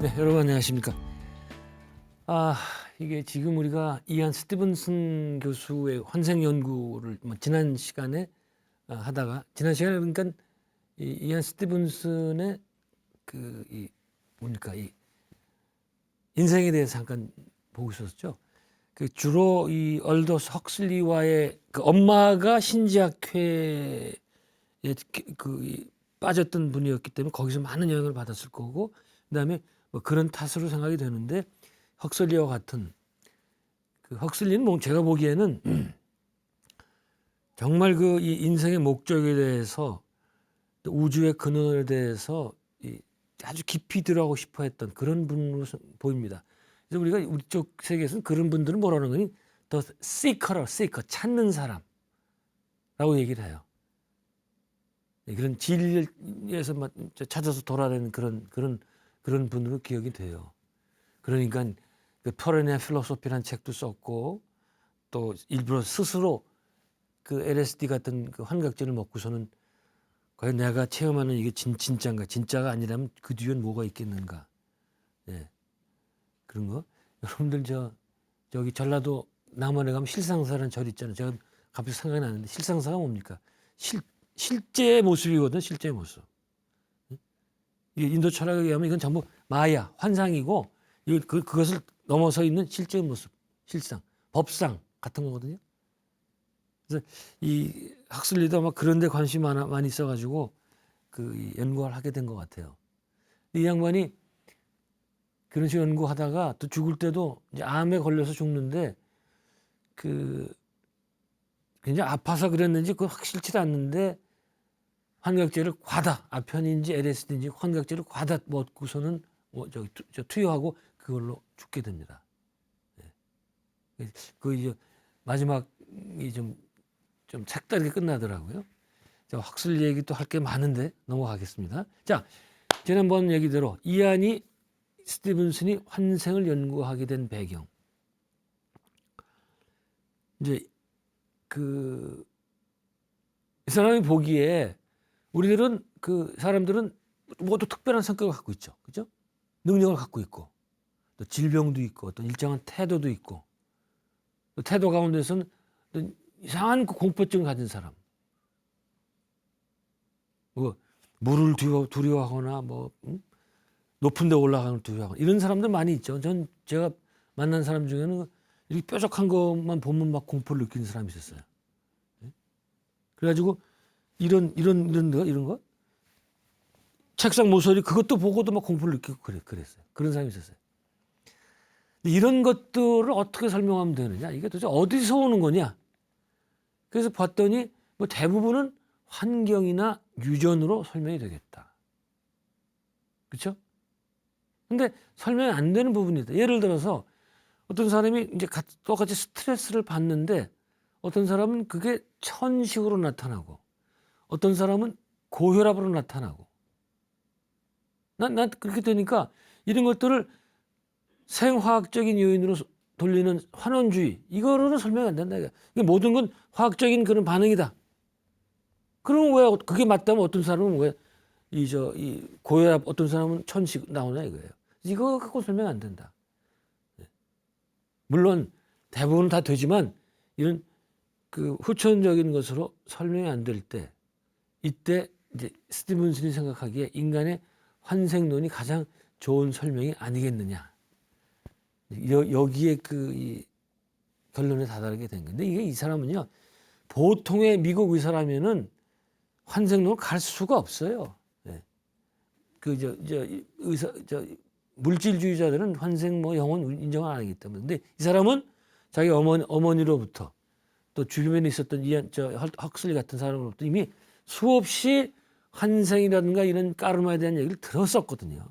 네, 여러분 안녕하십니까. 이게 지금 우리가 이안 스티븐슨 교수의 환생 연구를 지난 시간에 하다가 지난 시간에 그러니까 이안 스티븐슨의 이 인생에 대해서 잠깐 보고 있었죠. 주로 이 얼더스 헉슬리와의 엄마가 신지학회에 빠졌던 분이었기 때문에 거기서 많은 영향을 받았을 거고, 그다음에 뭐 그런 탓으로 생각이 되는데, 헉슬리와 같은 헉슬리는 뭐 제가 보기에는 정말 이 인생의 목적에 대해서, 또 우주의 근원에 대해서 아주 깊이 들어가고 싶어했던 그런 분으로 보입니다. 그래서 우리가 우리 쪽 세계에서는 그런 분들은 뭐라는 거니? 더 seeker, 찾는 사람라고 얘기를 해요. 그런 진리에서 찾아서 돌아다니는 그런 분으로 기억이 돼요. 그러니까 그 토렌의 필로소피라는 책도 썼고, 또 일부러 스스로 그 LSD 같은 그 환각제를 먹고서는 과연 내가 체험하는 이게 진짜인가, 진짜가 아니라면 그 뒤엔 뭐가 있겠는가. 예. 그런 거. 여러분들 저기 전라도 남원에 가면 실상사라는 절 있잖아요. 제가 갑자기 생각이 나는데, 실상사가 뭡니까? 실제 모습이거든, 실제 모습. 이게 인도 철학에 의하면 이건 전부 마야, 환상이고, 그것을 넘어서 있는 실제 모습, 실상, 법상 같은 거거든요. 그래서 이 학술리도 아마 그런 데 관심이 많이 있어가지고 연구를 하게 된 것 같아요. 이 양반이 그런 식으로 연구하다가 또 죽을 때도 이제 암에 걸려서 죽는데, 굉장히 아파서 그랬는지 그거 확실치 않는데, 환각제를 아편인지 LSD인지 환각제를 먹고서는 투여하고 그걸로 죽게 됩니다. 이제 마지막이 좀 색다르게 끝나더라고요. 학술 얘기 또 할 게 많은데 넘어가겠습니다. 자, 지난번 얘기대로 이안이 스티븐슨이 환생을 연구하게 된 배경. 이제 이 사람이 보기에 우리들은 사람들은 모두 특별한 성격을 갖고 있죠. 그죠? 능력을 갖고 있고, 또 질병도 있고, 또 일정한 태도도 있고, 또 태도 가운데서는 또 이상한 공포증을 가진 사람. 뭐, 물을 두려워하거나, 높은 데 올라가는 걸 두려워하거나, 이런 사람들 많이 있죠. 제가 만난 사람 중에는 이렇게 뾰족한 것만 보면 막 공포를 느끼는 사람이 있었어요. 그래가지고, 이런 거? 책상 모서리 그것도 보고도 막 공포를 느끼고 그랬어요. 그런 사람이 있었어요. 근데 이런 것들을 어떻게 설명하면 되느냐? 이게 도대체 어디서 오는 거냐? 그래서 봤더니 뭐 대부분은 환경이나 유전으로 설명이 되겠다. 그렇죠? 근데 설명이 안 되는 부분이 있다. 예를 들어서 어떤 사람이 이제 똑같이 스트레스를 받는데, 어떤 사람은 그게 천식으로 나타나고, 어떤 사람은 고혈압으로 나타나고. 난 그렇게 되니까 이런 것들을 생화학적인 요인으로 돌리는 환원주의, 이거로는 설명이 안 된다. 이게 모든 건 화학적인 그런 반응이다. 그러면 왜 그게 맞다면 어떤 사람은 왜 이 고혈압, 어떤 사람은 천식 나오냐 이거예요. 이거 갖고 설명 안 된다. 물론 대부분 다 되지만 이런 후천적인 것으로 설명이 안 될 때, 이때 이제 스티븐슨이 생각하기에 인간의 환생론이 가장 좋은 설명이 아니겠느냐. 여기에 이 결론에 다다르게 된 건데, 이게 이 사람은요, 보통의 미국 의사라면은 환생론을 갈 수가 없어요. 네. 물질주의자들은 환생 영혼 인정을 안 하기 때문에. 근데 이 사람은 자기 어머니로부터, 또 주변에 있었던 헉슬리 같은 사람으로부터 이미 수없이 환생이라든가 이런 까르마에 대한 얘기를 들었었거든요.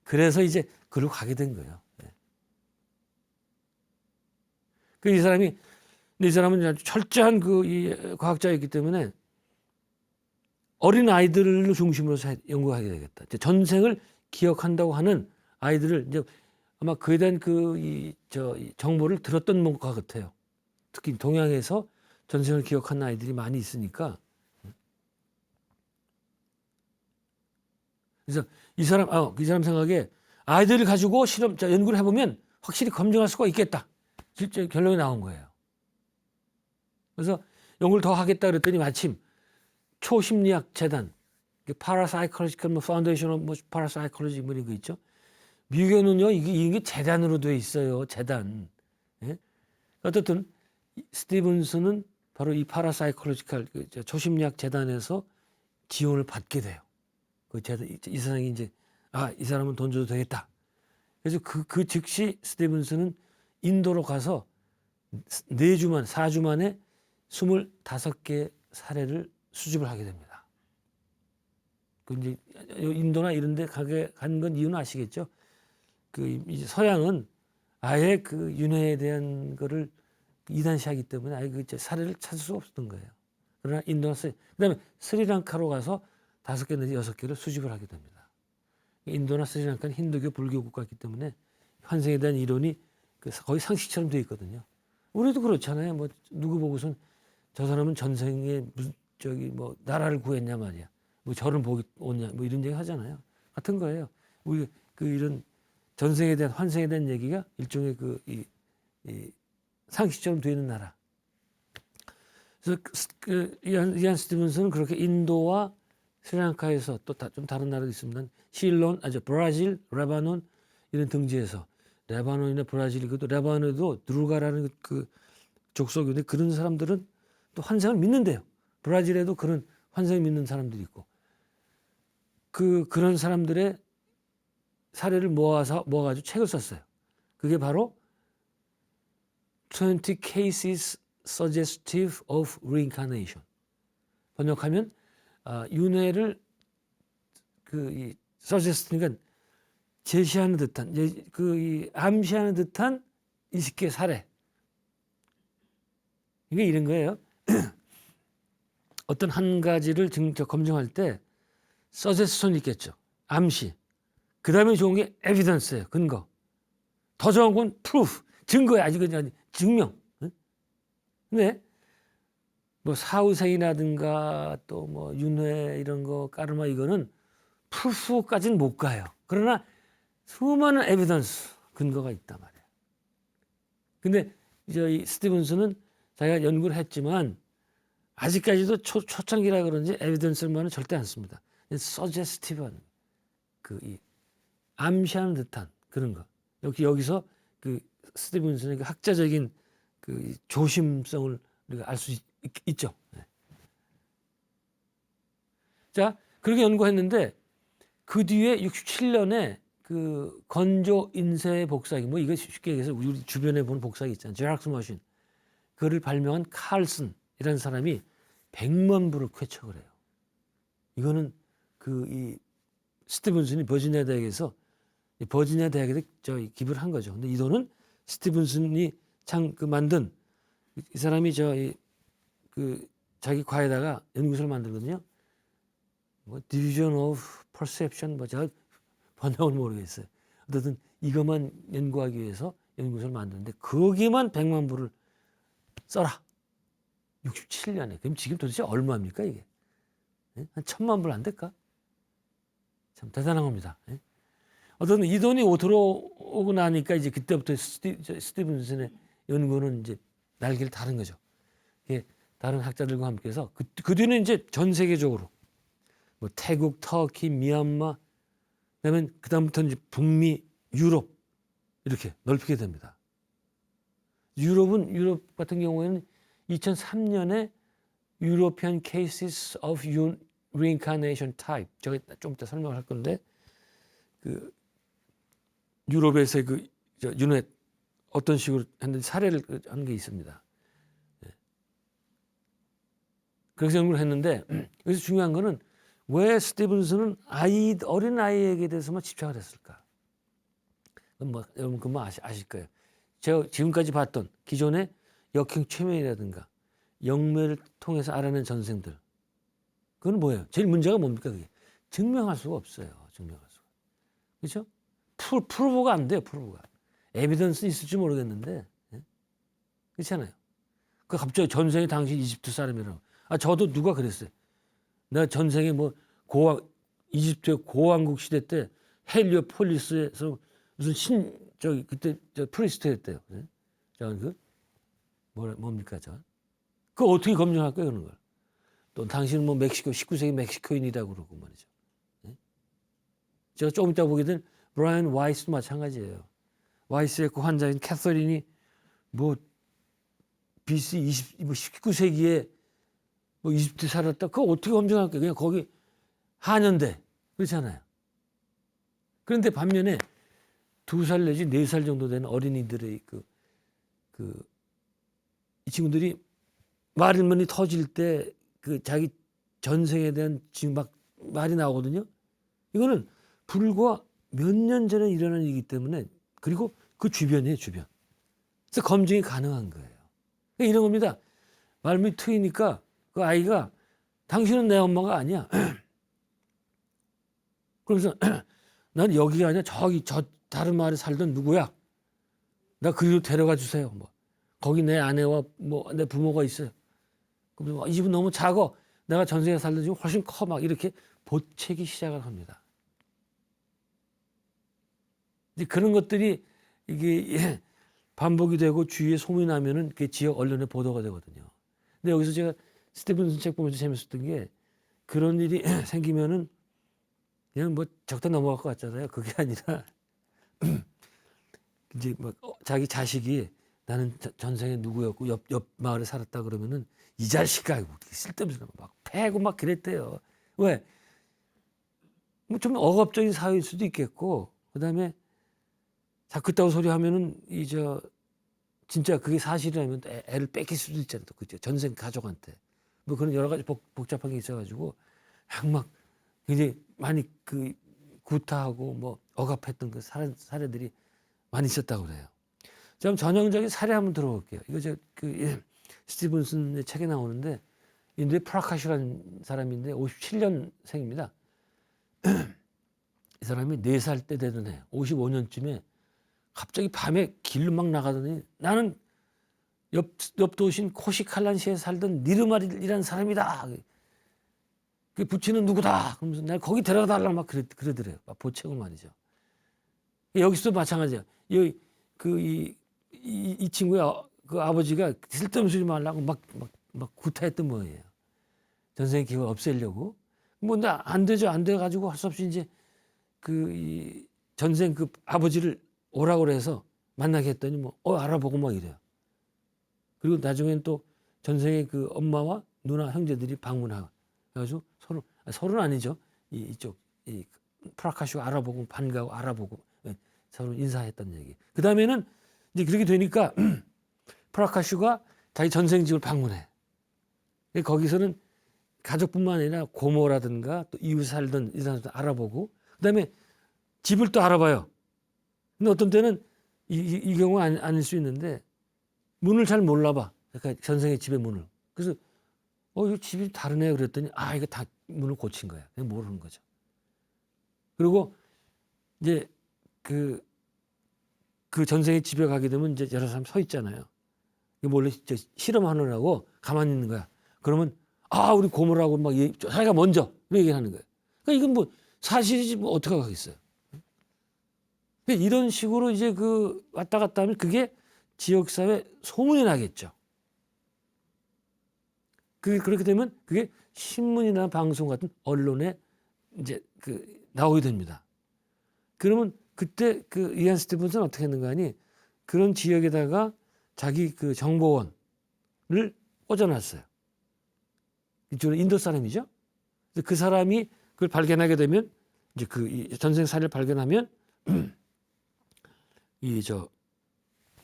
그래서 이제 그로 가게 된 거예요. 네. 이 사람은 아주 철저한 이 과학자였기 때문에 어린 아이들을 중심으로 연구하게 되겠다. 전생을 기억한다고 하는 아이들을 이제 아마 그에 대한 정보를 들었던 것 같아요. 특히 동양에서 전생을 기억하는 아이들이 많이 있으니까. 그래서 이 사람 생각에 아이들을 가지고 연구를 해보면 확실히 검증할 수가 있겠다. 실제 결론이 나온 거예요. 그래서 연구를 더 하겠다 그랬더니 마침 초심리학 재단, 파라사이콜로지컬 파운데이션 오브 파라사이콜로지 뭐 이런 거 있죠. 미국에는요 이게 재단으로 돼 있어요. 재단. 예? 어쨌든 스티븐슨은 바로 이 파라사이콜로지컬 초심리학 재단에서 지원을 받게 돼요. 그 재단 이 세상에 이제 이 사람은 돈 줘도 되겠다. 그래서 그 즉시 스티븐슨은 인도로 가서 4주 만에 25개 사례를 수집을 하게 됩니다. 그 이제 인도나 이런 데 간 건 이유는 아시겠죠? 그 이제 서양은 아예 그 윤회에 대한 거를 이단시하기 때문에 아예 그 사례를 찾을 수 없었던 거예요. 그러나 인도나 그다음에 스리랑카로 가서 5개 내지 6개를 수집을 하게 됩니다. 인도나 스리랑카는 힌두교 불교 국가이기 때문에 환생에 대한 이론이 거의 상식처럼 되어 있거든요. 우리도 그렇잖아요. 뭐 누구 보고선 저 사람은 전생에 무슨 뭐 나라를 구했냐 말이야. 뭐 저를 보기 오냐 뭐 이런 얘기 하잖아요. 같은 거예요. 우리 이런 전생에 대한 환생에 대한 얘기가 일종의 이 상식처럼 되어 있는 나라. 그래서 이안 스티븐슨은 그렇게 인도와 스리랑카에서 또 좀 다른 나라도 있습니다. 실론, 브라질, 레바논 이런 등지에서 레바논이나 브라질 이것도 레바논에도 누르가라는 그 족속인데 그런 사람들은 또 환생을 믿는데요. 브라질에도 그런 환생을 믿는 사람들이 있고 그런 사람들의 사례를 모아가지고 책을 썼어요. 그게 바로 20 Cases Suggestive of Reincarnation. 번역하면 윤회를 suggest 그러니까 제시하는 듯한 암시하는 듯한 20개 사례. 이게 이런 거예요. 어떤 한 가지를 검증할 때 suggestion이 있겠죠. 암시. 그 다음에 좋은 게 evidence예요. 근거. 더 좋은 건 proof. 증거야. 아직 증명. 근데 뭐 사후생이라든가 또 뭐 윤회 이런 거 까르마 이거는 proof까지는 못 가요. 그러나 수많은 evidence 근거가 있단 말이에요. 근데 이 스티븐슨은 자기가 연구를 했지만 아직까지도 초창기라 그런지 evidence만은 절대 안 씁니다. suggestive한 이 암시하는 듯한 그런 거. 여기서 스티븐슨의 학자적인 조심성을 우리가 알 수 있죠. 네. 자, 그렇게 연구했는데 그 뒤에 67년에 건조 인쇄 복사기, 뭐 이거 쉽게 얘기해서 우리 주변에 보는 복사기 있잖아요. 제락스 머신. 그를 발명한 칼슨이라는 사람이 100만 부를 쾌척을 해요. 이거는 이 스티븐슨이 버지니아 대학에서 기부를 한 거죠. 근데 이 돈은 스티븐슨이 만든 이 사람이 자기 과에다가 연구소를 만들거든요. 뭐 Division of Perception 제가 번역을 모르겠어요. 어쨌든 이것만 연구하기 위해서 연구소를 만드는데 거기만 100만 부를 써라. 67년에. 그럼 지금 도대체 얼마입니까 이게? 한 1000만 불 안 될까? 참 대단한 겁니다. 어떤 이 돈이 들어오고 나니까 이제 그때부터 스티븐슨의 연구는 이제 날개를 다른 거죠. 다른 학자들과 함께해서 그 뒤는 이제 전 세계적으로 뭐 태국, 터키, 미얀마, 그다음부터 이제 북미, 유럽 이렇게 넓히게 됩니다. 유럽 같은 경우에는 2003년에 European Cases of Reincarnation Type 제가 좀 이따 설명을 할 건데 유럽에서의 윤회 어떤 식으로 했는지 사례를 한 게 있습니다. 그래서 연구를 했는데 여기서 중요한 거는 왜 스티븐슨은 어린 아이에게 대해서만 집착을 했을까? 여러분 그거 아실 거예요. 제가 지금까지 봤던 기존의 역행 최면이라든가 영매를 통해서 알아낸 전생들. 그건 뭐예요? 제일 문제가 뭡니까 그게? 증명할 수가 없어요. 그렇죠? 프루브가 안 돼요. 프루브가. 에비던스 있을지 모르겠는데 그렇잖아요. 갑자기 전생에 당신 이집트 사람이라고. 저도 누가 그랬어요. 내가 전생에 이집트의 고왕국 시대 때 헬리오폴리스에서 무슨 저기 그때 저 프리스트였대요. 뭡니까 그거 어떻게 검증할 거예요, 그런 걸? 또 당신은 뭐 멕시코 19세기 멕시코인이라고 그러고 말이죠. 제가 조금 이따 보게 된 브라이언 와이스도 마찬가지예요. 와이스의 그 환자인 캐서린이 뭐 BC 19세기에 뭐 이집트 살았다. 그거 어떻게 검증할 거예요? 그냥 거기 한연대 그렇잖아요. 그런데 반면에 2살 내지 4살 정도 되는 어린이들의 이 친구들이 말문이 터질 때 그 자기 전생에 대한 지금 막 말이 나오거든요. 이거는 불과 몇 년 전에 일어난 일이기 때문에 그리고 그 주변이에요, 주변. 그래서 검증이 가능한 거예요. 그러니까 이런 겁니다. 말문이 트이니까 그 아이가 당신은 내 엄마가 아니야. 그러면서 난 여기가 아니라 저 다른 마을에 살던 누구야. 나 그리로 데려가 주세요. 뭐 거기 내 아내와 뭐 내 부모가 있어요. 그럼 이 집은 너무 작아. 내가 전생에 살던 집은 훨씬 커. 막 이렇게 보채기 시작을 합니다. 이제 그런 것들이 이게 반복이 되고 주위에 소문이 나면은 그 지역 언론에 보도가 되거든요. 근데 여기서 제가 스티븐슨 책 보면서 재밌었던 게 그런 일이 생기면은 그냥 뭐 적다 넘어갈 것 같잖아요. 그게 아니라 이제 막 자기 자식이 나는 전생에 누구였고 옆 마을에 살았다 그러면은 이 자식아 쓸데없이 막 패고 막 그랬대요. 왜? 뭐 좀 억압적인 사회일 수도 있겠고 그다음에 자 그따구 소리 하면은 진짜 그게 사실이라면 애를 뺏길 수도 있잖아요. 그죠? 전생 가족한테 뭐 그런 여러 가지 복잡한 게 있어가지고 막 굉장히 많이 그 구타하고 뭐 억압했던 그 사례들이 많이 있었다고 그래요. 좀 전형적인 사례 한번 들어볼게요. 이거 스티븐슨의 책에 나오는데 인도의 프라카시라는 사람인데 57년생입니다. 이 사람이 4살 때 되던 해 55년쯤에 갑자기 밤에 길로 막 나가더니 나는 옆 도시인 코시칼란시에 살던 니르말이라는 사람이다. 그 부친은 누구다. 그러면서 날 거기 데려가 달라고 막 그러더래요. 막 보채고 말이죠. 여기서도 마찬가지야. 이 친구의 그 아버지가 쓸데없는 소리 말라고 막 구타했던 모양이에요. 전생의 기억을 없애려고. 뭐, 안 되죠. 안 돼가지고 할 수 없이 이제 이 전생 그 아버지를 오라고 그래서 만나게 했더니 알아보고 막 이래요. 그리고 나중엔 또 전생의 그 엄마와 누나 형제들이 방문하고 그래가지고 서로는 아니죠. 이쪽 프라카시오 알아보고 반가고 알아보고 서로 인사했던 얘기. 그 다음에는 이제 그렇게 되니까 프라카슈가 자기 전생 집을 방문해. 거기서는 가족뿐만 아니라 고모라든가 또 이웃 살던 이 사람도 알아보고 그다음에 집을 또 알아봐요. 근데 어떤 때는 이 경우가 아닐 수 있는데 문을 잘 몰라봐. 그러니까 전생의 집의 문을. 그래서 이 집이 다르네 그랬더니 이거 다 문을 고친 거야. 그냥 모르는 거죠. 그리고 이제 그 전생의 집에 가게 되면 이제 여러 사람 서 있잖아요. 몰래 실험하느라고 가만히 있는 거야. 그러면 우리 고모라고 막 자기가 먼저 얘기하는 거예요. 그러니까 이건 뭐 사실이지 뭐 어떻게 하겠어요. 그러니까 이런 식으로 이제 왔다 갔다 하면 그게 지역사회 소문이 나겠죠. 그렇게 되면 그게 신문이나 방송 같은 언론에 이제 나오게 됩니다. 그러면 그때 이안 스티븐슨 어떻게 했는가 하니 그런 지역에다가 자기 정보원을 꽂아놨어요. 이쪽은 인도 사람이죠. 그 사람이 그걸 발견하게 되면 이제 전생 사례를 발견하면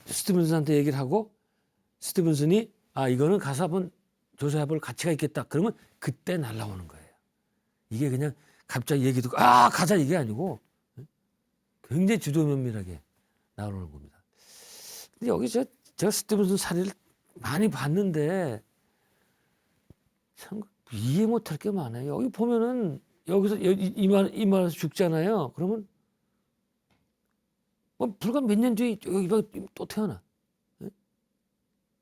스티븐슨한테 얘기를 하고 스티븐슨이 이거는 가서 한번 조사해볼 가치가 있겠다. 그러면 그때 날라오는 거예요. 이게 그냥 갑자기 얘기 듣고 가자 이게 아니고 굉장히 주도면밀하게 나오는 겁니다. 근데 여기 제가 스티븐슨 사례를 많이 봤는데 참 이해 못할 게 많아요. 여기 보면은 여기서 이마에서 죽잖아요. 그러면 불과 몇 년 뒤에 여기 또 태어나.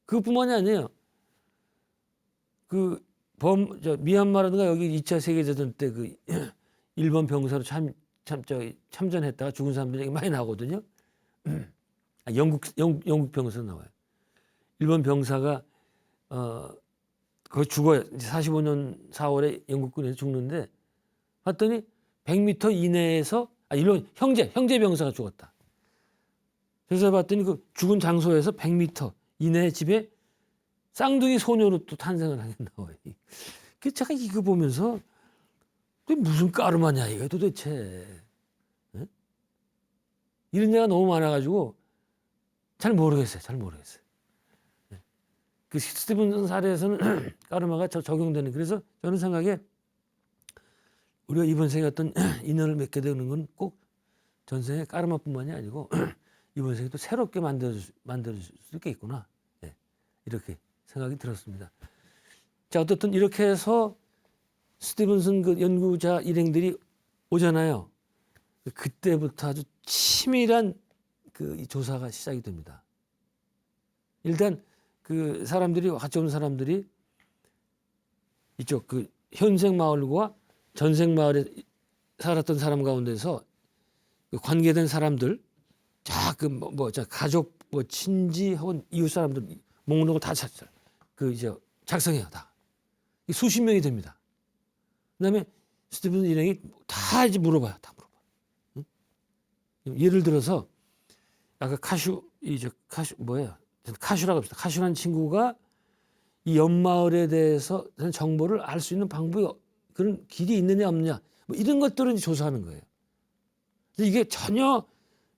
그것뿐만이 아니에요. 미얀마라든가 여기 2차 세계대전 때 일본 병사로 참전했다가 죽은 사람들이 많이 나오거든요. 영국 병사 나와요. 일본 병사가 거기 죽어요. 45년 4월에 영국군에서 죽는데 봤더니 100m 이내에서 일본 형제 병사가 죽었다. 그래서 봤더니 그 죽은 장소에서 100m 이내 집에 쌍둥이 소녀로 또 탄생을 하게 나와요. 그 제가 이거 보면서 무슨 까르마냐 이거 도대체. 네? 이런 얘가 너무 많아가지고 잘 모르겠어요. 네. 그 스티븐슨 사례에서는 까르마가 적용되는. 그래서 저는 생각에 우리가 이번 생에 어떤 인연을 맺게 되는 건 꼭 전생에 까르마뿐만이 아니고 이번 생에 또 새롭게 만들어줄 수 있겠구나. 네. 이렇게 생각이 들었습니다. 자, 어떻든 이렇게 해서 스티븐슨 그 연구자 일행들이 오잖아요. 그때부터 아주 치밀한 그 조사가 시작이 됩니다. 일단 그 사람들이 같이 온 사람들이 이쪽 그 현생 마을과 전생 마을에 살았던 사람 가운데서 그 관계된 사람들, 가족, 친지 혹은 이웃 사람들 목록을 다 작성해요. 다 수십 명이 됩니다. 그다음에 스티븐슨 일행이 다 이제 물어봐요. 응? 예를 들어서 아까 카슈라고 합시다. 카슈라는 친구가 이 옆마을에 대해서 정보를 알 수 있는 방법이 그런 길이 있느냐 없느냐 뭐 이런 것들을 조사하는 거예요. 이게 전혀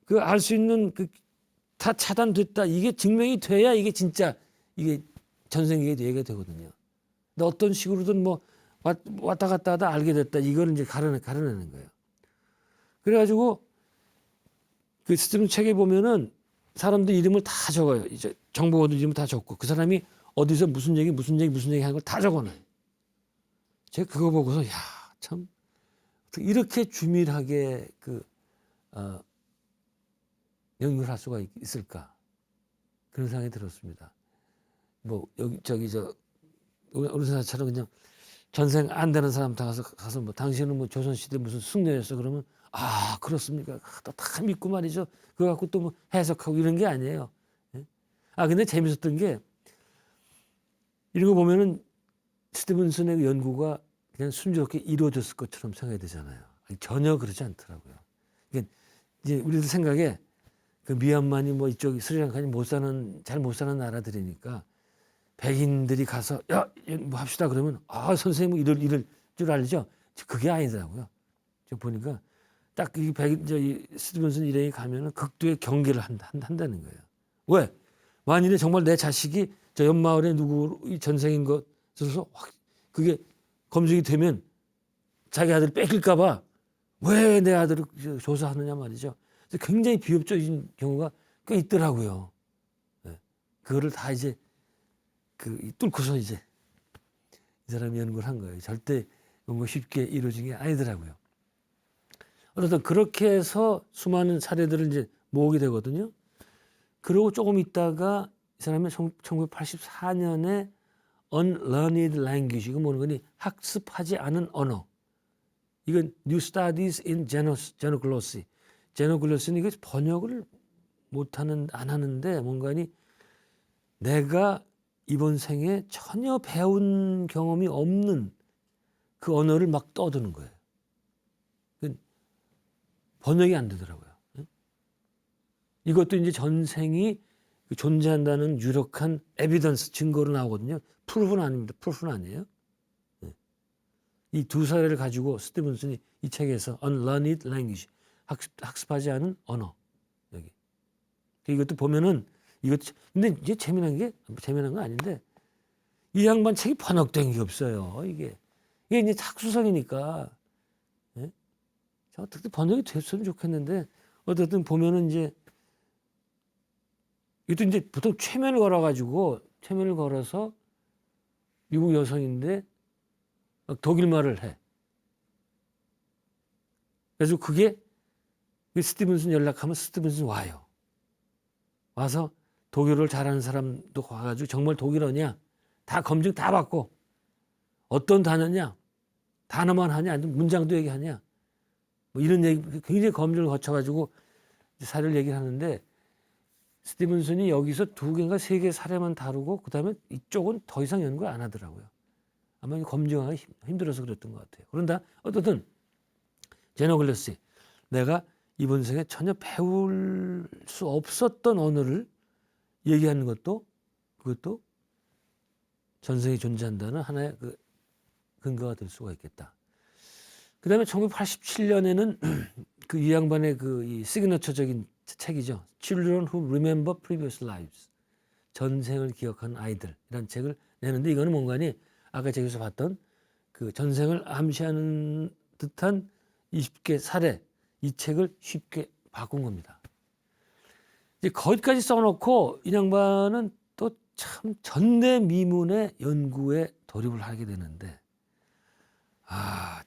그 알 수 있는 그 다 차단됐다 이게 증명이 돼야 이게 진짜 이게 전생에 얘기가 되거든요. 근데 어떤 식으로든 뭐 왔다 갔다 하다 알게 됐다 이거를 이제 가려내는 거예요. 그래가지고 그 스티븐 책에 보면은 사람들 이름을 다 적어요. 이제 정보원들 이름을 다 적고 그 사람이 어디서 무슨 얘기 하는 걸 다 적어놔요. 제가 그거 보고서 참 이렇게 주밀하게 연구를 할 수가 있을까 그런 생각이 들었습니다. 뭐 여기 우리나라처럼 그냥 전생 안 되는 사람 다 가서 뭐 당신은 뭐 조선시대 무슨 승려였어 그러면 그렇습니까? 다 믿고 말이죠. 그거 갖고 또 뭐 해석하고 이런 게 아니에요. 예? 근데 재밌었던 게 이런 거 보면은 스티븐슨의 연구가 그냥 순조롭게 이루어졌을 것처럼 생각이 되잖아요. 전혀 그러지 않더라고요. 그러니까 이제 우리들 생각에 그 미얀마니 뭐 이쪽 스리랑카니 잘 못 사는 나라들이니까 백인들이 가서 뭐 합시다 그러면 선생님 뭐 이럴 줄 알죠. 그게 아니더라고요. 저 보니까 딱 이 스티븐슨 일행이 가면은 극도의 경계를 한다는 거예요. 왜? 만일에 정말 내 자식이 저 옆마을에 누구 전생인 것으로서 그게 검증이 되면 자기 아들 뺏길까봐 왜 내 아들을 조사하느냐 말이죠. 그래서 굉장히 비협조적인 경우가 꽤 있더라고요. 네. 그거를 다 이제 뚫고서 이제 이 사람이 연구를 한 거예요. 절대 뭔가 쉽게 이루어진 게 아니더라고요. 어쨌든 그렇게 해서 수많은 사례들을 이제 모으게 되거든요. 그리고 조금 있다가 이 사람이 1984년에 Unlearned Language, 이거 뭐는 거니? 학습하지 않은 언어. 이건 New Studies in Xenoglossy. Xenogloss는 이거 번역을 안 하는데 뭔가니 내가 이번 생에 전혀 배운 경험이 없는 그 언어를 막 떠드는 거예요. 번역이 안 되더라고요. 이것도 이제 전생이 존재한다는 유력한 에비던스 증거로 나오거든요. 프루프는 아닙니다. 프루프는 아니에요. 이 두 사례를 가지고 스티븐슨이 이 책에서 Unlearned Language, 학습하지 않은 언어, 여기 이것도 보면은 근데 이제 재미난 건 아닌데 이 양반 책이 번역된 게 없어요. 이게 이제 학수성이니까 어떻게 번역이 됐으면 좋겠는데 어쨌든 보면은 이제 이것도 이제 보통 최면을 걸어서 미국 여성인데 독일말을 해. 그래서 그게 스티븐슨 연락하면 스티븐슨 와요. 와서 독일어를 잘하는 사람도 와가지고 정말 독일어냐 다 검증 다 받고 어떤 단어냐 단어만 하냐 아니면 문장도 얘기하냐 뭐 이런 얘기 굉장히 검증을 거쳐가지고 사례를 얘기를 하는데 스티븐슨이 여기서 2개인가 3개 사례만 다루고 그다음에 이쪽은 더 이상 연구 안 하더라고요. 아마 검증하기 힘들어서 그랬던 것 같아요. 그런다 어떻든 제너 글래시 내가 이번 생에 전혀 배울 수 없었던 언어를 얘기하는 것도 그것도 전생에 존재한다는 하나의 그 근거가 될 수가 있겠다. 그다음에 1987년에는 그 이 양반의 그 이 시그너처적인 책이죠. Children Who Remember Previous Lives. 전생을 기억하는 아이들이라는 책을 내는데 이거는 뭔가니 아까 제기서 봤던 그 전생을 암시하는 듯한 20개 사례 이 책을 쉽게 바꾼 겁니다. 이제 거기까지 써놓고 이 양반은 또 참 전대미문의 연구에 돌입을 하게 되는데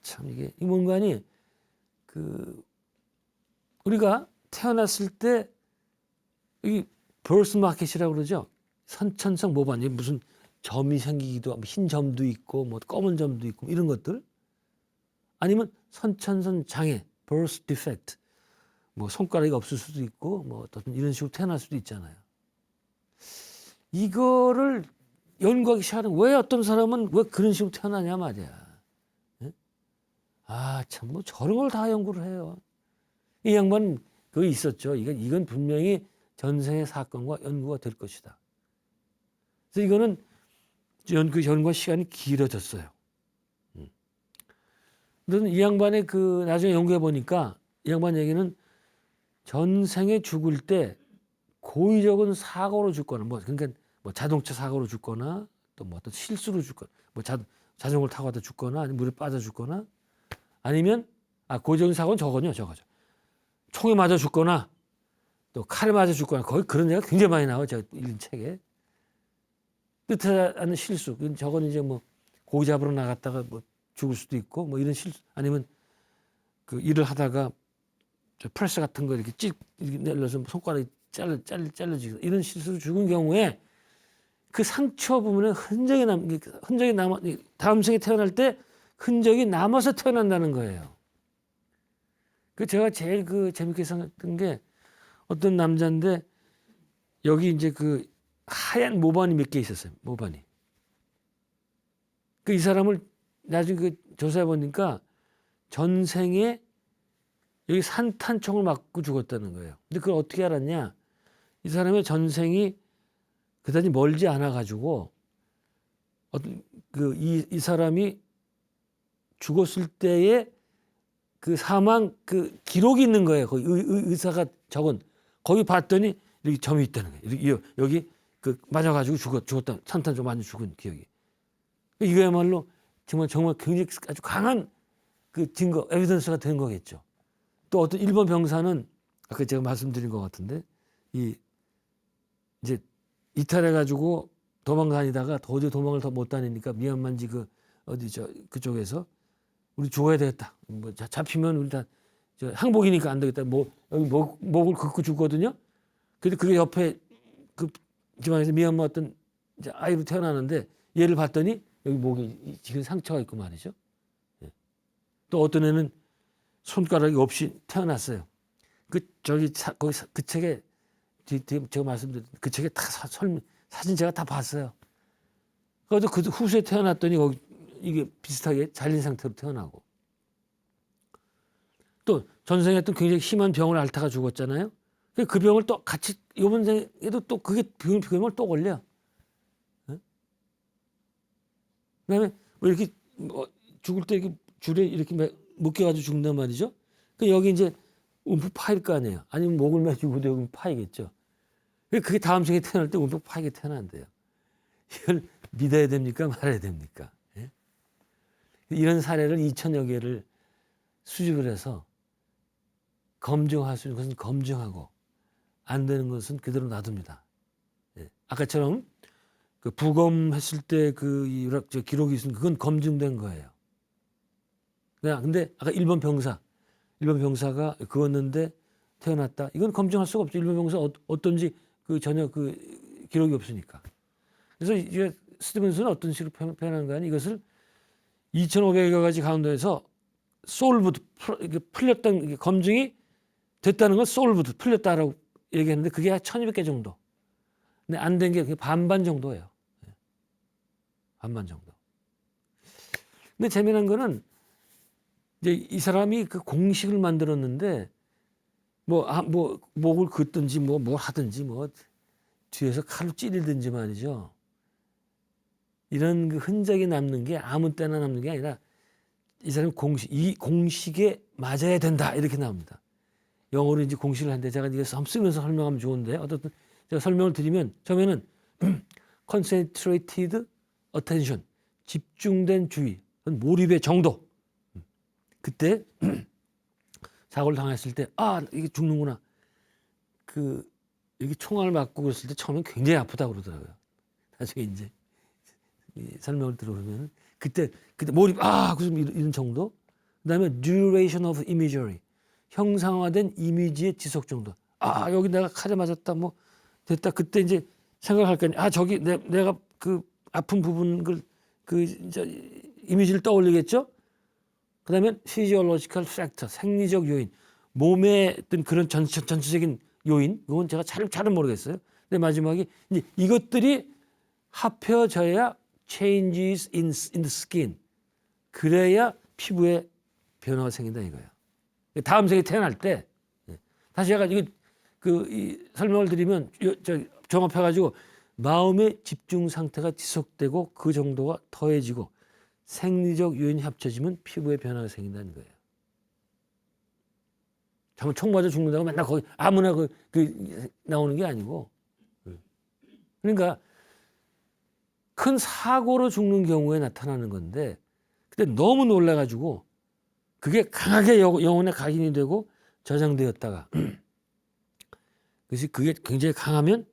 참 이게 이 뭔가니 그 우리가 태어났을 때 이 버스 마켓이라고 그러죠. 선천성 모반 무슨 점이 생기기도 하고 흰 점도 있고 뭐 검은 점도 있고 이런 것들 아니면 선천성 장애 birth defect 뭐 손가락이 없을 수도 있고 뭐 어떤 이런 식으로 태어날 수도 있잖아요. 이거를 연구하기 시작하는 왜 어떤 사람은 왜 그런 식으로 태어나냐 말이야. 참 뭐 저런 걸 다 연구를 해요. 이 양반 그거 있었죠. 이건 분명히 전생의 사건과 연구가 될 것이다. 그래서 이거는 그 연구가 시간이 길어졌어요. 그런데 이 양반의 그 나중에 연구해 보니까 이 양반 얘기는 전생에 죽을 때 고의적인 사고로 죽거나 뭐 그러니까 뭐 자동차 사고로 죽거나 또 뭐 어떤 실수로 죽거나 뭐 자전거를 타고 가다 죽거나 아니면 물에 빠져 죽거나 아니면 고의적인 사고는 저거죠. 총에 맞아 죽거나 또 칼에 맞아 죽거나 거의 그런 얘기가 굉장히 많이 나와요. 제가 읽은 책에. 뜻하지 않은 실수. 저거는 이제 뭐 고기 잡으러 나갔다가 뭐 죽을 수도 있고 뭐 이런 실수 아니면 그 일을 하다가 저 프레스 같은 거 이렇게 이렇게 내려서 손가락이 잘려지고 이런 실수로 죽은 경우에 그 상처 부분에 흔적이 남아 다음 생에 태어날 때 흔적이 남아서 태어난다는 거예요. 그 제가 제일 그 재밌게 생각했던 게 어떤 남자인데 여기 이제 그 하얀 모반이 몇 개 있었어요. 모반이. 그 이 사람을 나중에 그 조사해 보니까 전생에 여기 산탄총을 맞고 죽었다는 거예요. 근데 그걸 어떻게 알았냐? 이 사람의 전생이 그다지 멀지 않아 가지고 어떤 이 사람이 죽었을 때의 그 사망 그 기록이 있는 거예요. 거기 의사가 적은 거기 봤더니 이렇게 점이 있다는 거예요. 여기 그 맞아가지고 죽었다. 산탄총 맞아 죽은 기억이. 이거야말로 정말 굉장히 아주 강한 그 증거, 에비던스가 된 거겠죠. 또 어떤 일본 병사는 아까 제가 말씀드린 것 같은데 이제 이탈해가지고 도망다니다가 도저히 도망을 더 못 다니니까 미얀마인지 그쪽에서 우리 죽어야 되겠다. 뭐 잡히면 우리 다 항복이니까 안 되겠다. 뭐 여기 목을 긋고 죽거든요. 근데 그게 옆에 그 지방에서 미얀마 어떤 이제 아이로 태어나는데 얘를 봤더니 여기 목에 지금 상처가 있고 말이죠. 또 어떤 애는 손가락이 없이 태어났어요. 거기 그 책에 제가 말씀드린 그 책에 다 사진 제가 다 봤어요. 그래도 그 후수에 태어났더니 거기 이게 비슷하게 잘린 상태로 태어나고 또 전생에 또 굉장히 심한 병을 앓다가 죽었잖아요. 그 병을 또 같이 이번 생에도 또 그게 병을 또 걸려. 그다음에 뭐 이렇게 죽을 때 이렇게 줄에 이렇게 묶여가지고 죽는단 말이죠. 그 여기 이제 움푹 파일 거 아니에요. 아니면 목을 매주고도 여기 파이겠죠. 그게 다음 생에 태어날 때 움푹 파이게 태어난대요. 이걸 믿어야 됩니까? 말아야 됩니까? 예? 이런 사례를 2,000여 개를 수집을 해서 검증할 수 있는 것은 검증하고 안 되는 것은 그대로 놔둡니다. 예. 아까처럼 그 부검했을 때 그 기록이 있으면 그건 검증된 거예요. 근데 아까 일본 병사가 그었는데 태어났다. 이건 검증할 수가 없죠. 일본 병사 어떤지 그 전혀 그 기록이 없으니까. 그래서 이제 스티븐슨은 어떤 식으로 표현한 거 아니 이것을 2,500여 가지 가운데에서 solved 이게 풀렸던 이게 검증이 됐다는 건 solved 풀렸다라고 얘기했는데 그게 한 1200개 정도. 근데 안 된 게 반반 정도예요. 반반 정도. 근데 재미난 거는 이제 이 사람이 그 공식을 만들었는데 뭐 목을 긋든지 뭘 하든지 뭐 뒤에서 칼로 찌르든지 말이죠. 이런 그 흔적이 남는 게 아무 때나 남는 게 아니라 이 사람 이 공식에 맞아야 된다 이렇게 나옵니다. 영어로 이제 공식을 하는데 제가 이게 쓰면서 설명하면 좋은데 어떻든 제가 설명을 드리면 처음에는 concentrated attention 집중된 주의 몰입의 정도 그때 사고를 당했을 때 이게 죽는구나 이렇게 총알을 맞고 그랬을 때 처음엔 굉장히 아프다고 그러더라고요. 나중에 이제 설명을 들어보면 그때 몰입 이런 정도. 그다음에 duration of imagery 형상화된 이미지의 지속 정도. 여기 내가 칼에 맞았다 뭐 됐다 그때 이제 생각할 거 아니야. 저기 내가 그 아픈 부분 이미지를 떠올리겠죠. 그다음에 physiological factor 생리적 요인 몸의 어떤 그런 전체적인 요인 그건 제가 잘은 모르겠어요. 근데 마지막에 이제 이것들이 합해져야 changes in the skin 그래야 피부에 변화가 생긴다 이거예요. 다음 생에 태어날 때 다시 제가 이 설명을 드리면 종합해가지고 마음의 집중 상태가 지속되고 그 정도가 더해지고 생리적 요인이 합쳐지면 피부에 변화가 생긴다는 거예요. 정말 총 맞아 죽는다고 맨날 거기 아무나 나오는 게 아니고 그러니까 큰 사고로 죽는 경우에 나타나는 건데 그때 너무 놀라가지고 그게 강하게 영혼에 각인이 되고 저장되었다가 그래서 그게 굉장히 강하면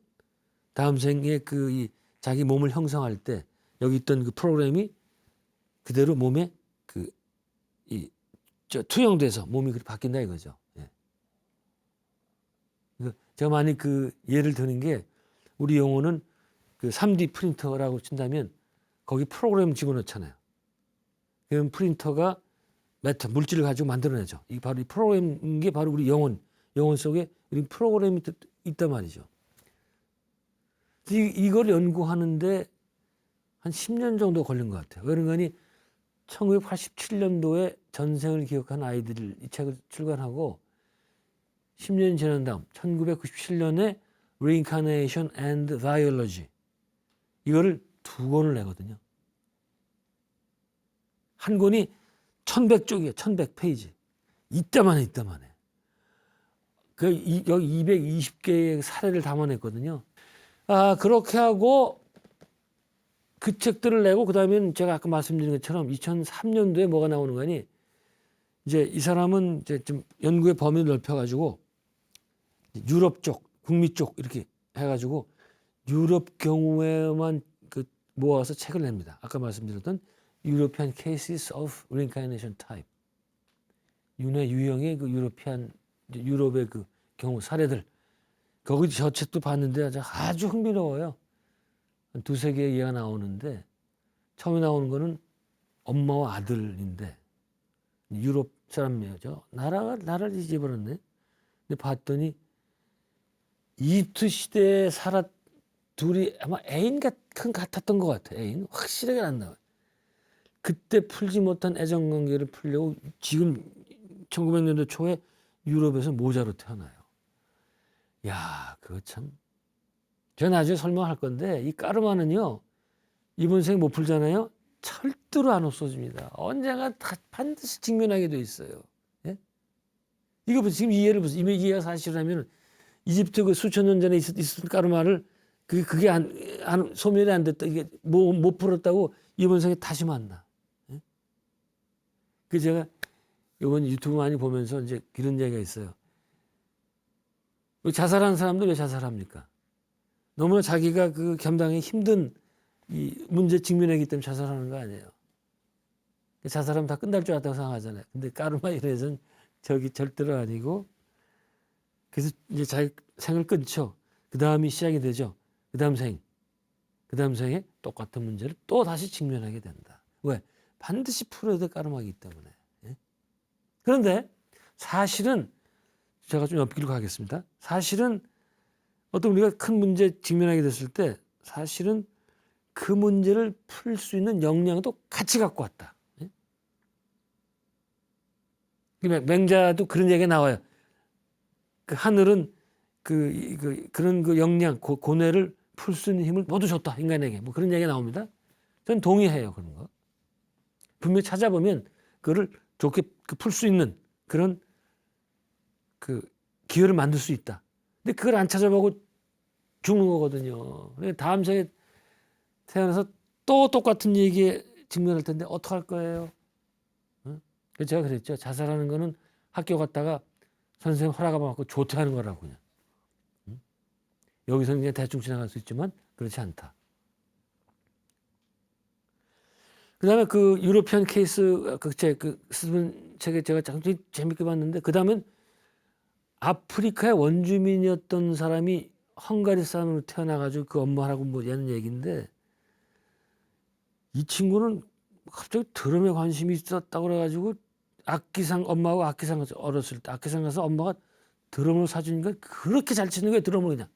다음 생에 이 자기 몸을 형성할 때 여기 있던 그 프로그램이 그대로 몸에 투영돼서 몸이 그렇게 바뀐다 이거죠. 예. 제가 많이 예를 드는 게 우리 영혼은 3D 프린터라고 친다면 거기 프로그램 집어넣잖아요. 그럼 프린터가 물질을 가지고 만들어내죠. 바로 이 프로그램인 게 바로 우리 영혼 속에 우리 프로그램이 있단 말이죠. 이걸 연구하는데 한 10년 정도 걸린 것 같아요. 그러니 1987년도에 전생을 기억한 아이들을 이 책을 출간하고 10년이 지난 다음 1997년에 Reincarnation and Biology 이거를 2권을 내거든요. 한 권이 1100쪽이에요. 1100페이지. 이따만해. 여기 220개의 사례를 담아냈거든요. 그렇게 하고 그 책들을 내고 그다음에 제가 아까 말씀드린 것처럼 2003년도에 뭐가 나오는 거니 이제 이 사람은 이제 좀 연구의 범위를 넓혀가지고 유럽 쪽, 북미 쪽 이렇게 해가지고 유럽 경우에만 모아서 책을 냅니다. 아까 말씀드렸던 European Cases of Reincarnation Type. 유형의 유럽의 경우 사례들. 거기 저 책도 봤는데 아주 흥미로워요. 한 2-3개의 예가 나오는데 처음에 나오는 거는 엄마와 아들인데 유럽 사람이죠. 나라를 잊어버렸네. 근데 봤더니 이집트 시대에 둘이 아마 애인 같았던 것 같아. 애인 확실하게 안 나와요. 그때 풀지 못한 애정관계를 풀려고 지금 1900년도 초에 유럽에서 모자로 태어나요. 야, 그거 참. 제가 나중에 설명할 건데 이 까르마는요. 이번 생에 못 풀잖아요. 절대로 안 없어집니다. 언젠가 반드시 직면하게 돼 있어요. 예? 이거 지금 이해를 보세요. 이해가 사실이라면 이집트 수천 년 전에 있었던 까르마를 그게 소멸이 안 됐다. 이게 못 풀었다고 이번 생에 다시 만나. 예? 제가 이번 유튜브 많이 보면서 이제 그런 얘기가 있어요. 자살하는 사람도 왜 자살합니까? 너무나 자기가 감당하기 힘든 이 문제 직면하기 때문에 자살하는 거 아니에요. 자살하면 다 끝날 줄 알았다고 생각하잖아요. 근데 까르마 이래서는 절대로 아니고 그래서 이제 자기 생을 끊죠. 그 다음이 시작이 되죠. 그 다음 생에 똑같은 문제를 또 다시 직면하게 된다. 왜? 반드시 풀어야 될 까르마이기 때문에. 예? 그런데 사실은 제가 좀 엿기로 가겠습니다. 사실은 어떤 우리가 큰 문제 직면하게 됐을 때 사실은 그 문제를 풀 수 있는 역량도 같이 갖고 왔다. 예? 맹자도 그런 얘기가 나와요. 그 하늘은 그런 그 역량, 고뇌를 풀 수 있는 힘을 모두 줬다 인간에게. 뭐 그런 얘기가 나옵니다. 저는 동의해요 그런 거. 분명히 찾아보면 그거를 좋게 풀 수 있는 그런 그 기회를 만들 수 있다. 근데 그걸 안 찾아보고 죽는 거거든요. 다음 생에 태어나서 또 똑같은 얘기에 직면할 텐데 어떡할 거예요? 응? 그래서 제가 그랬죠. 자살하는 거는 학교 갔다가 선생님 허락 안 받고 조퇴하는 거라고 그냥. 응? 여기서는 그냥 대충 지나갈 수 있지만 그렇지 않다. 그다음에 그 유로피안 케이스 그 쓰는 책에 제가 굉장히 재밌게 봤는데 그다음엔 아프리카의 원주민이었던 사람이 헝가리 사람으로 태어나가지고 그 엄마라고 뭐 얘는 얘기인데 이 친구는 갑자기 드럼에 관심이 있었다고 그래가지고 악기상 엄마하고 악기상 가서 어렸을 때 악기상 가서 엄마가 드럼을 사주니까 그렇게 잘 치는 거예요. 드럼을 그냥.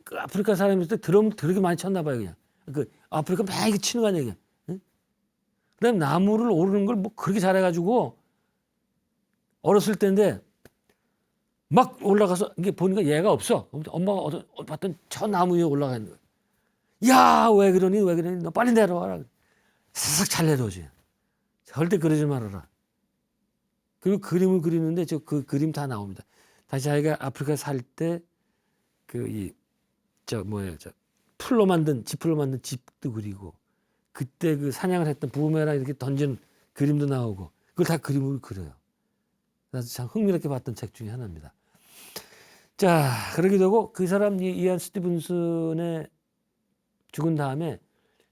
그 아프리카 사람일 때 드럼 그렇게 많이 쳤나 봐요 그냥. 그 아프리카 많이 치는 거 아니에요 그냥. 응? 그다음 나무를 오르는 걸 뭐 그렇게 잘해가지고 어렸을 때인데 막 올라가서 이게 보니까 얘가 없어. 엄마가 봤더니 저 나무 위에 올라가 있는 거야. 야, 왜 그러니? 왜 그러니? 너 빨리 내려와라. 싹 잘 내려오지. 절대 그러지 말아라. 그리고 그림을 그리는데 저 그 그림 다 나옵니다. 다시 자기가 아프리카 살 때 풀로 만든 지풀로 만든 집도 그리고 그때 그 사냥을 했던 부메랑 이렇게 던지는 그림도 나오고 그걸 다 그림으로 그려요. 그래서 참 흥미롭게 봤던 책 중에 하나입니다. 자, 그러게 되고 그 사람 이안 스티븐슨의 죽은 다음에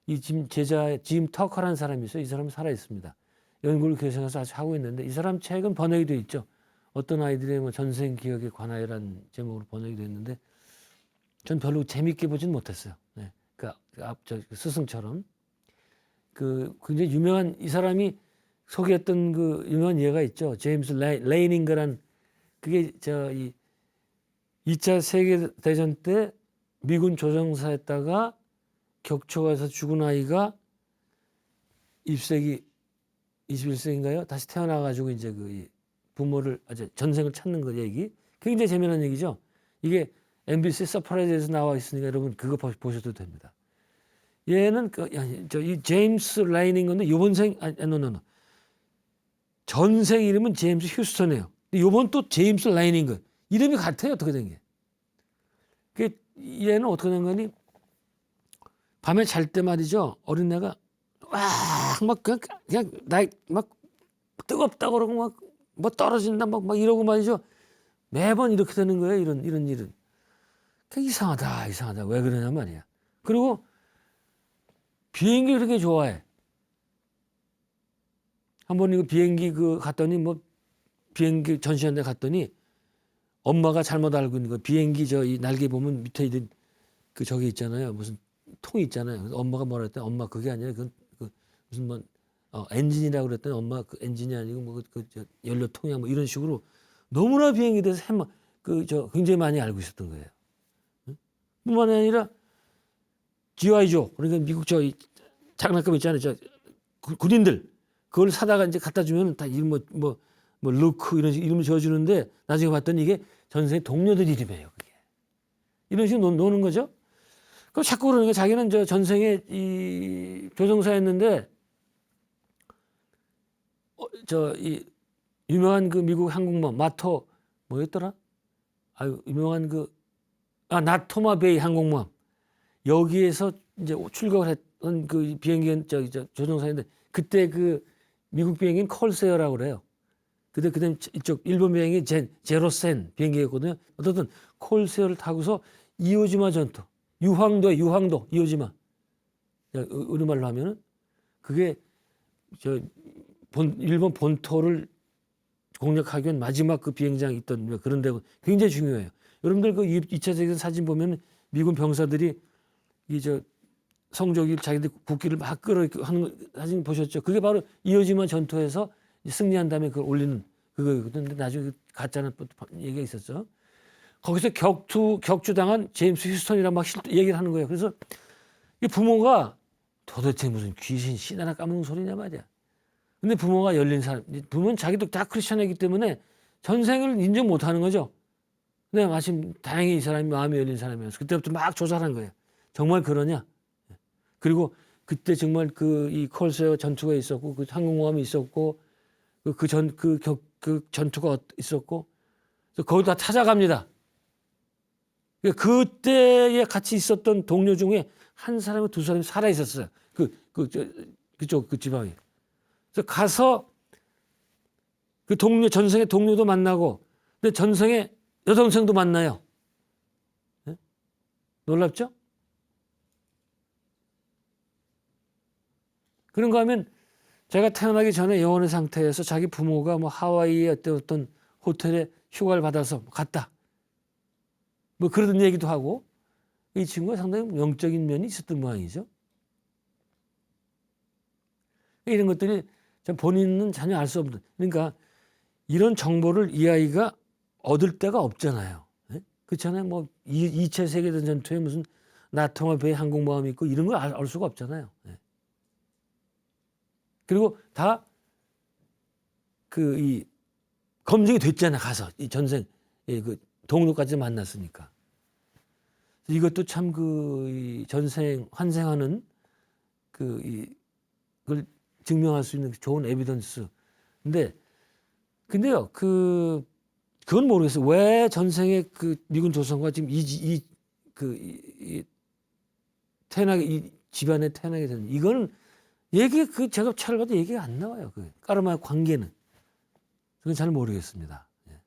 이 제자 짐 터커라는 사람이 있어요. 이 사람은 살아 있습니다. 연구를 계속해서 아직 하고 있는데 이 사람 책은 번역이 되어 있죠. 어떤 아이들의 뭐 전생 기억에 관하여라는 제목으로 번역이 됐는데 전 별로 재밌게 보진 못했어요. 네. 스승처럼 굉장히 유명한 이 사람이 소개했던 그 유명한 예가 있죠. 제임스 레이닝거란 그게 이 2차 세계대전 때 미군 조종사였다가 격초가서 죽은 아이가 20세기 21세기인가요? 다시 태어나가지고 이제 그 부모를 전생을 찾는 거 얘기. 굉장히 재미난 얘기죠. 이게 MBC 서프라이즈에서 나와 있으니까 여러분 그거 보셔도 됩니다. 얘는 이 제임스 라이닝 건데 요번 전생 이름은 제임스 휴스턴이에요. 요번 또 제임스 라이닝 건 이름이 같아요. 어떻게 된 게? 얘는 어떻게 된 거니? 밤에 잘 때 말이죠. 어린애가 막 그냥 나이 막 뜨겁다고 그러고 막 뭐 떨어진다 막 이러고 말이죠. 매번 이렇게 되는 거예요. 이런 일은. 이상하다. 왜 그러냐 말이야. 그리고 비행기 그렇게 좋아해. 한번 이거 비행기 갔더니 뭐 비행기 전시회에 갔더니 엄마가 잘못 알고 있는 거 비행기 이 날개 보면 밑에 있는 저기 있잖아요. 무슨 통이 있잖아요. 그래서 엄마가 뭐라 했더니 엄마 그게 아니라 무슨 뭐 엔진이라고 그랬더니 엄마 그 엔진이 아니고 연료통이야 뭐 이런 식으로 너무나 비행기에 대해서 굉장히 많이 알고 있었던 거예요. 응? 뿐만 아니라 GI조 그러니까 미국 장난감 있잖아요. 군인들 그걸 사다가 이제 갖다 주면 다 이름 뭐 루크 이런 식으로 이름을 지어주는데 나중에 봤더니 이게 전생의 동료들 이름이에요. 그게. 이런 식으로 노는 거죠. 그럼 자꾸 그러니까 자기는 전생에 이 조종사였는데 이 유명한 그 미국 항공모함 마토 뭐였더라? 유명한 나토마 베이 항공모함 여기에서 이제 출격을 했던 그 비행기 조종사인데 그때 그 미국 비행기는 콜세어라고 그래요. 그다음 이쪽 일본 비행기 제로센 비행기였거든요. 어쨌든 콜세어를 타고서 이오지마 전투 유황도 이오지마 우리말로 하면은 그게 일본 본토를 공략하기 위한 마지막 그 비행장이 있던 그런 데고 굉장히 중요해요. 여러분들 그 2차 세계대전 사진 보면 미군 병사들이 성조기 자기들 국기를 막 끌어 하는 사진 보셨죠? 그게 바로 이오지마 전투에서 승리한 다음에 그걸 올리는 그거거든. 근데 나중에 가짜는 또 얘기가 있었죠. 거기서 격추당한 제임스 휴스턴이랑 막 얘기를 하는 거예요. 그래서 이 부모가 도대체 무슨 귀신 신 하나 까먹는 소리냐 말이야. 근데 부모가 열린 사람, 부모는 자기도 다 크리스천이기 때문에 전생을 인정 못 하는 거죠. 근데 마침 다행히 이 사람이 마음이 열린 사람이어서 그때부터 막 조사를 한 거예요. 정말 그러냐? 그리고 그때 정말 이 콜세어 전투가 있었고 그 항공모함이 있었고 그 전투가 있었고 그래서 거기 다 찾아갑니다. 그때에 같이 있었던 동료 중에 한 사람이 두 사람이 살아 있었어요. 그쪽 그 지방에. 그래서 가서 그 전생의 동료도 만나고, 근데 전생의 여동생도 만나요. 네? 놀랍죠? 그런가 하면 제가 태어나기 전에 영혼의 상태에서 자기 부모가 뭐 하와이의 어떤 호텔에 휴가를 받아서 갔다. 뭐 그러던 얘기도 하고, 이 친구가 상당히 영적인 면이 있었던 모양이죠. 이런 것들이 본인은 전혀 알 수 없는, 그러니까 이런 정보를 이 아이가 얻을 데가 없잖아요. 네? 그렇잖아요. 뭐 2차 세계대전 전투에 무슨 나토와 배 항공모함이 있고 이런 걸 알 수가 없잖아요. 네. 그리고 다 이 검증이 됐잖아. 가서 이 전생 그 동료까지 만났으니까. 이것도 참 이 전생 환생하는 그걸 증명할 수 있는 좋은 에비던스. 근데요, 그건 모르겠어요. 왜 전생에 그 미군 조선과 지금 태어나게, 집안에 태어나게 되는, 이거는 제가 찾아봐도 얘기가 안 나와요. 까르마의 관계는. 그건 잘 모르겠습니다. 예.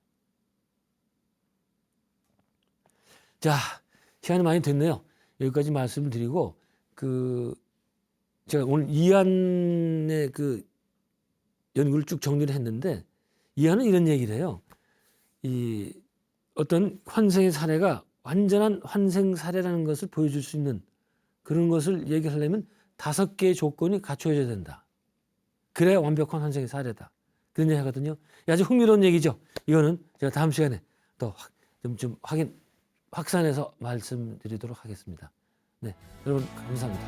자, 시간이 많이 됐네요. 여기까지 말씀을 드리고, 제가 오늘 이한의 연구를 쭉 정리를 했는데, 이한은 이런 얘기를 해요. 어떤 환생의 사례가 완전한 환생 사례라는 것을 보여줄 수 있는 그런 것을 얘기하려면 5개의 조건이 갖춰져야 된다. 그래야 완벽한 환생의 사례다. 그런 얘기 하거든요. 아주 흥미로운 얘기죠. 이거는 제가 다음 시간에 또 좀 확산해서 말씀드리도록 하겠습니다. 네, 여러분 감사합니다.